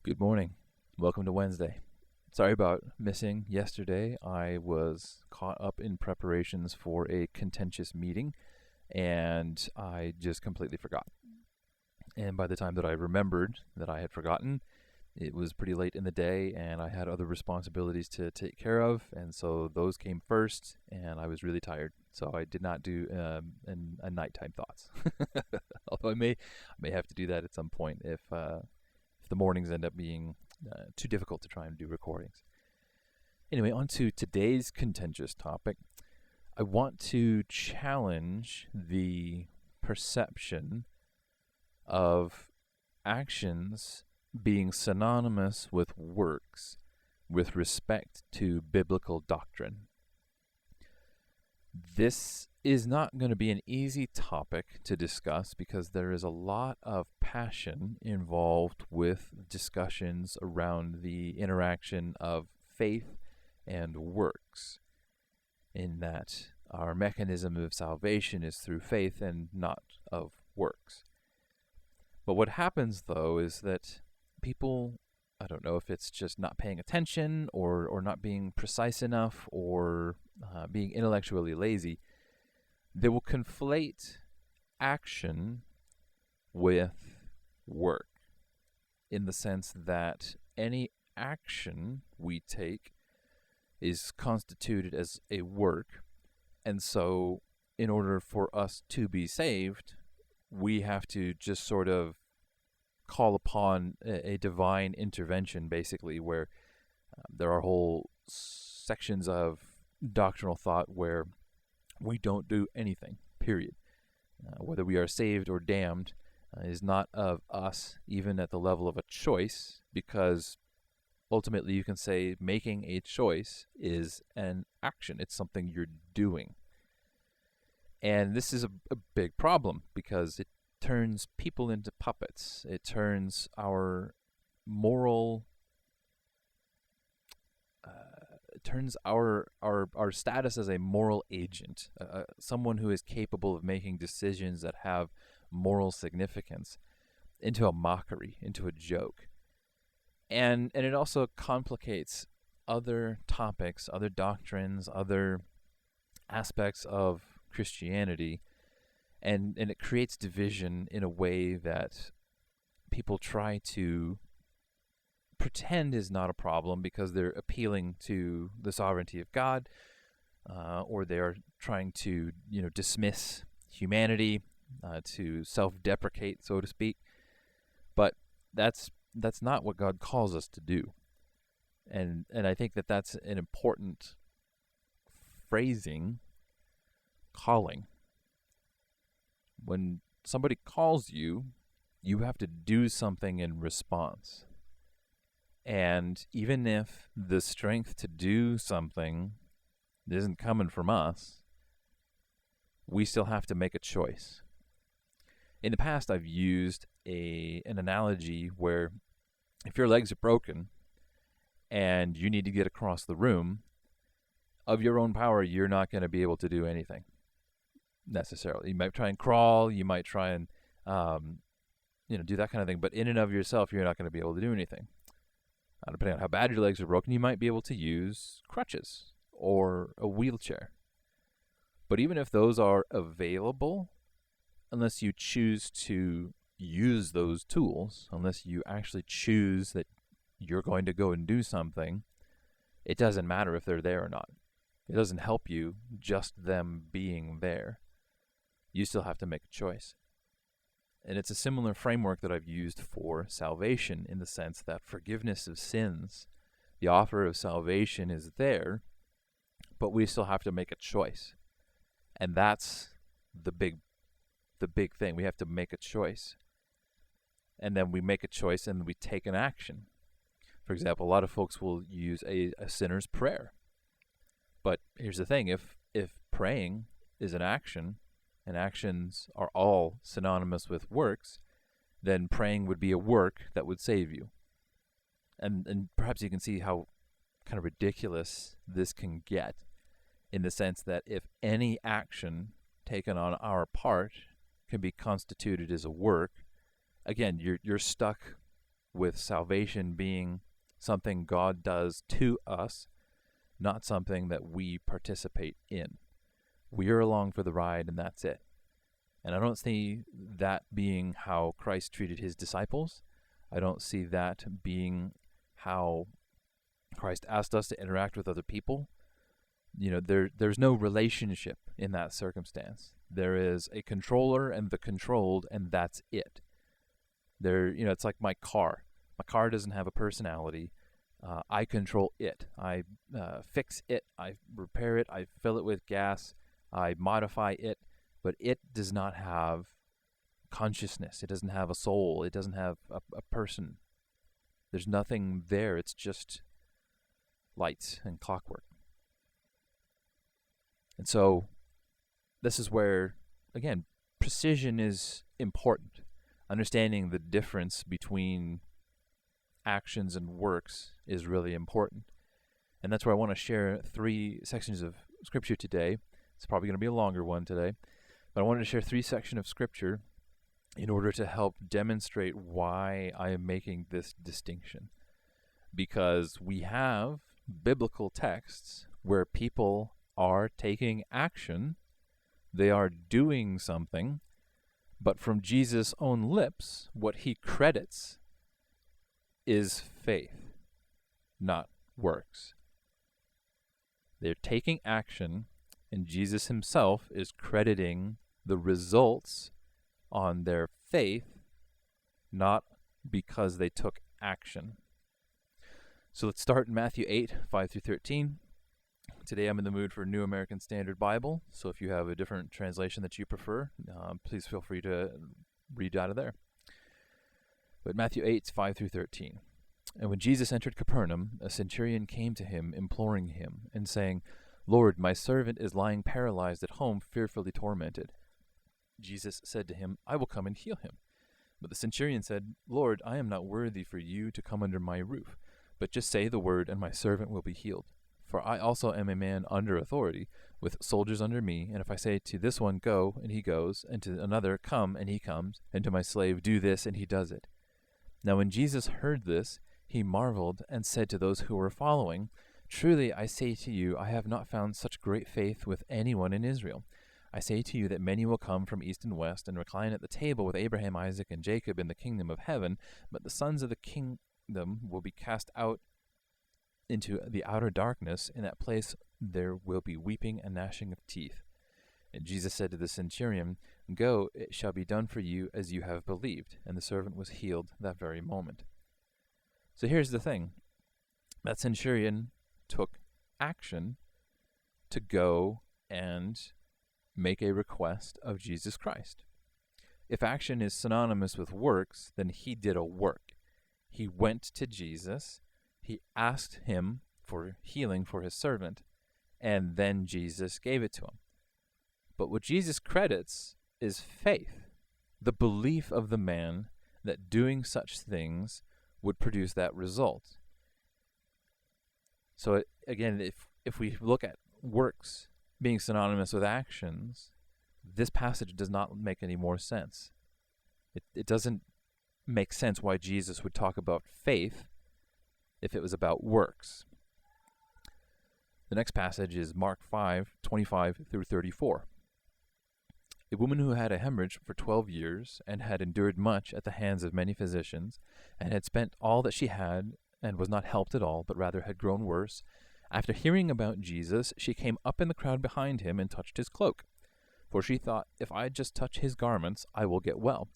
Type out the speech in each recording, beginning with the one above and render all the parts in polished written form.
Good morning. Welcome to Wednesday. Sorry about missing yesterday. I was caught up in preparations for a contentious meeting and I just completely forgot. And by the time that I remembered that I had forgotten, it was pretty late in the day and I had other responsibilities to take care of. And so those came first and I was really tired. So I did not do a nighttime thoughts. Although I may have to do that at some point if the mornings end up being too difficult to try and do recordings. Anyway, on to today's contentious topic. I want to challenge the perception of actions being synonymous with works with respect to biblical doctrine. This is not going to be an easy topic to discuss because there is a lot of passion involved with discussions around the interaction of faith and works, in that our mechanism of salvation is through faith and not of works. But what happens, though, is that people, I don't know if it's just not paying attention or not being precise enough or being intellectually lazy, they will conflate action with work, in the sense that any action we take is constituted as a work, and so in order for us to be saved, we have to just sort of call upon a divine intervention, basically, where there are whole sections of doctrinal thought where we don't do anything, period. Whether we are saved or damned is not of us, even at the level of a choice, because ultimately you can say making a choice is an action. It's something you're doing. And this is a big problem because it turns people into puppets. It turns our moral turns our status as a moral agent, someone who is capable of making decisions that have moral significance, into a mockery, into a joke. And it also complicates other topics, other doctrines, other aspects of Christianity, and it creates division in a way that people try to pretend is not a problem because they're appealing to the sovereignty of God, or they are trying to, dismiss humanity, to self-deprecate, so to speak. But that's not what God calls us to do, and I think that that's an important phrasing. Calling. When somebody calls you, you have to do something in response. And even if the strength to do something isn't coming from us, we still have to make a choice. In the past, I've used an analogy where if your legs are broken and you need to get across the room, of your own power, you're not going to be able to do anything necessarily. You might try and crawl, you might try and do that kind of thing, but in and of yourself, you're not going to be able to do anything. Depending on how bad your legs are broken, you might be able to use crutches or a wheelchair. But even if those are available, unless you choose to use those tools, unless you actually choose that you're going to go and do something, it doesn't matter if they're there or not. It doesn't help you just them being there. You still have to make a choice. And it's a similar framework that I've used for salvation, in the sense that forgiveness of sins, the offer of salvation is there, but we still have to make a choice. And that's the big thing. We have to make a choice. And then we make a choice and we take an action. For example, a lot of folks will use a sinner's prayer. But here's the thing, if praying is an action, and actions are all synonymous with works, then praying would be a work that would save you. And perhaps you can see how kind of ridiculous this can get, in the sense that if any action taken on our part can be constituted as a work, again, you're stuck with salvation being something God does to us, not something that we participate in. We are along for the ride, and that's it. And I don't see that being how Christ treated his disciples. I don't see that being how Christ asked us to interact with other people. There's no relationship in that circumstance. There is a controller and the controlled, and that's it. It's like my car. My car doesn't have a personality. I control it. I fix it. I repair it. I fill it with gas. I modify it. But it does not have consciousness. It doesn't have a soul. It doesn't have a person. There's nothing there. It's just lights and clockwork. And so this is where, again, precision is important. Understanding the difference between actions and works is really important. And that's where I want to share 3 sections of Scripture today. It's probably going to be a longer one today. But I wanted to share 3 sections of Scripture in order to help demonstrate why I am making this distinction. Because we have biblical texts where people are taking action, they are doing something, but from Jesus' own lips, what he credits is faith, not works. They're taking action, and Jesus himself is crediting the results on their faith, not because they took action. So let's start in Matthew 8, 5 through 13. Today I'm in the mood for New American Standard Bible, so if you have a different translation that you prefer, please feel free to read out of there. But Matthew 8, 5 through 13. And when Jesus entered Capernaum, a centurion came to him, imploring him, and saying, Lord, my servant is lying paralyzed at home, fearfully tormented. Jesus said to him, I will come and heal him. But the centurion said, Lord, I am not worthy for you to come under my roof, but just say the word, and my servant will be healed. For I also am a man under authority, with soldiers under me, and if I say to this one, go, and he goes, and to another, come, and he comes, and to my slave, do this, and he does it. Now when Jesus heard this, he marveled, and said to those who were following, Truly I say to you, I have not found such great faith with anyone in Israel. I say to you that many will come from east and west, and recline at the table with Abraham, Isaac, and Jacob in the kingdom of heaven, but the sons of the kingdom will be cast out into the outer darkness. In that place there will be weeping and gnashing of teeth. And Jesus said to the centurion, Go, it shall be done for you as you have believed. And the servant was healed that very moment. So here's the thing. That centurion took action to go and make a request of Jesus Christ. If action is synonymous with works, then he did a work. He went to Jesus, he asked him for healing for his servant, and then Jesus gave it to him. But what Jesus credits is faith, the belief of the man that doing such things would produce that result. So again, if we look at works being synonymous with actions, this passage does not make any more sense. It doesn't make sense why Jesus would talk about faith if it was about works. The next passage is Mark 5, 25 through 34. A woman who had a hemorrhage for 12 years and had endured much at the hands of many physicians and had spent all that she had and was not helped at all, but rather had grown worse, after hearing about Jesus, she came up in the crowd behind him and touched his cloak. For she thought, if I just touch his garments, I will get well.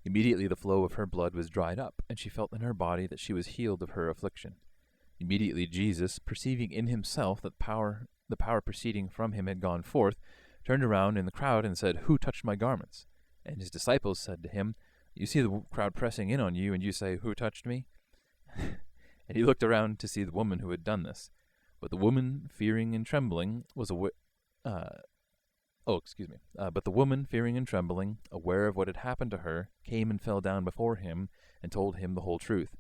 Immediately the flow of her blood was dried up, and she felt in her body that she was healed of her affliction. Immediately Jesus, perceiving in himself that the power proceeding from him had gone forth, turned around in the crowd and said, Who touched my garments? And his disciples said to him, You see the crowd pressing in on you, and you say, Who touched me? And he looked around to see the woman who had done this. But the woman, fearing and trembling, but the woman, fearing and trembling, aware of what had happened to her, came and fell down before him and told him the whole truth.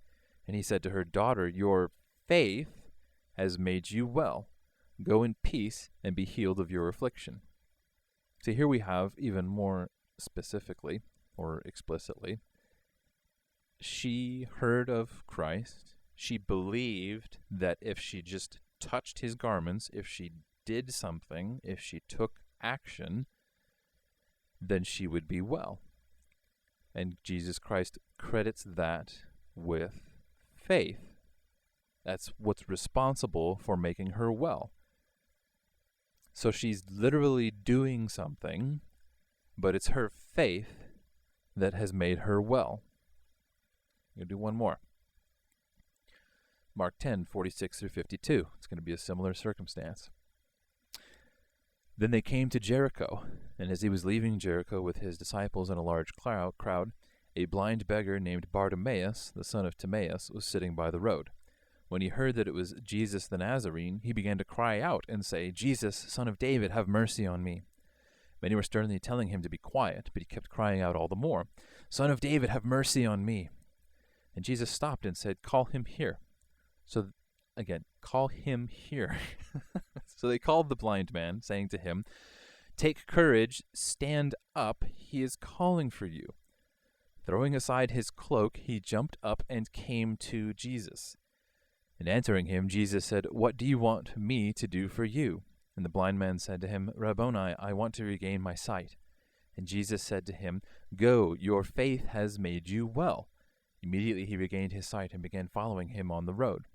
And he said to her, Daughter, your faith has made you well. Go in peace and be healed of your affliction. So here we have, even more specifically or explicitly, she heard of Christ. She believed that if she just touched his garments, if she did something, if she took action, then she would be well. And Jesus Christ credits that with faith. That's what's responsible for making her well. So she's literally doing something, but it's her faith that has made her well. I'm going to do one more. Mark 10, 46 through 52. It's going to be a similar circumstance. Then they came to Jericho, and as he was leaving Jericho with his disciples and a large crowd, a blind beggar named Bartimaeus, the son of Timaeus, was sitting by the road. When he heard that it was Jesus the Nazarene, he began to cry out and say, "Jesus, son of David, have mercy on me." Many were sternly telling him to be quiet, but he kept crying out all the more, "Son of David, have mercy on me." And Jesus stopped and said, "Call him here." So again, call him here. So they called the blind man, saying to him, "Take courage, stand up, he is calling for you." Throwing aside his cloak, he jumped up and came to Jesus. And answering him, Jesus said, "What do you want me to do for you?" And the blind man said to him, "Rabboni, I want to regain my sight." And Jesus said to him, "Go, your faith has made you well." Immediately he regained his sight and began following him on the road.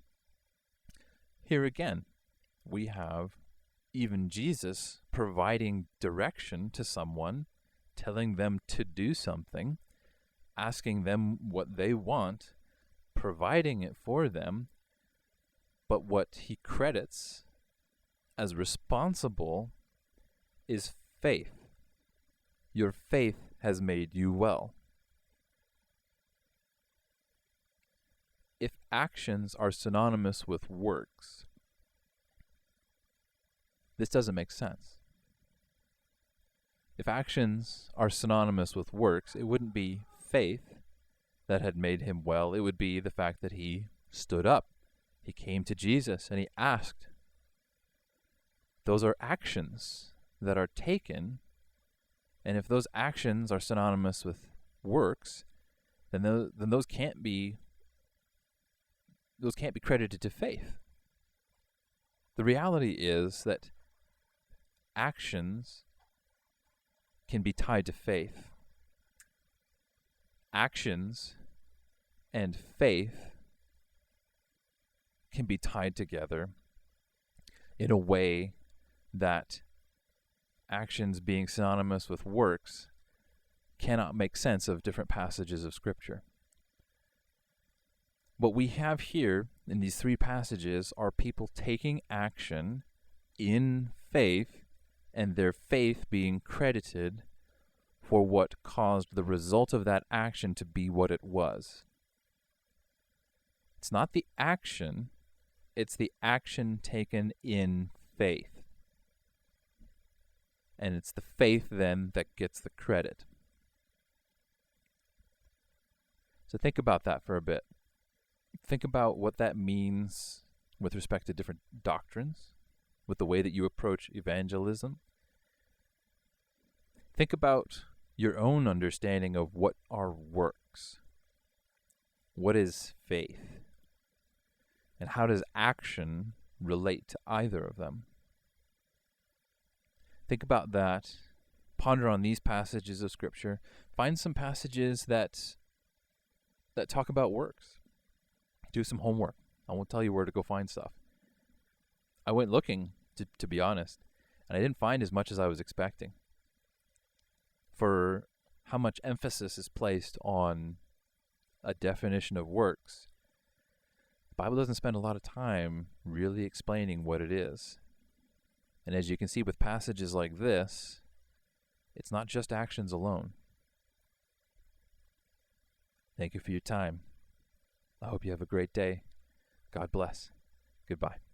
Here again, we have even Jesus providing direction to someone, telling them to do something, asking them what they want, providing it for them, but what he credits as responsible is faith. Your faith has made you well. If actions are synonymous with works, this doesn't make sense. If actions are synonymous with works, it wouldn't be faith that had made him well. It would be the fact that he stood up. He came to Jesus and he asked. Those are actions that are taken, and if those actions are synonymous with works, then those can't be credited to faith. The reality is that actions can be tied to faith. Actions and faith can be tied together in a way that actions being synonymous with works cannot make sense of different passages of Scripture. What we have here in these three passages are people taking action in faith and their faith being credited for what caused the result of that action to be what it was. It's not the action, it's the action taken in faith. And it's the faith then that gets the credit. So think about that for a bit. Think about what that means with respect to different doctrines, with the way that you approach evangelism. Think about your own understanding of what are works. What is faith? And how does action relate to either of them? Think about that. Ponder on these passages of Scripture. Find some passages that talk about works. Do some homework. I won't tell you where to go find stuff. I went looking, to be honest, and I didn't find as much as I was expecting. For how much emphasis is placed on a definition of works, the Bible doesn't spend a lot of time really explaining what it is. And as you can see with passages like this, it's not just actions alone. Thank you for your time. I hope you have a great day. God bless. Goodbye.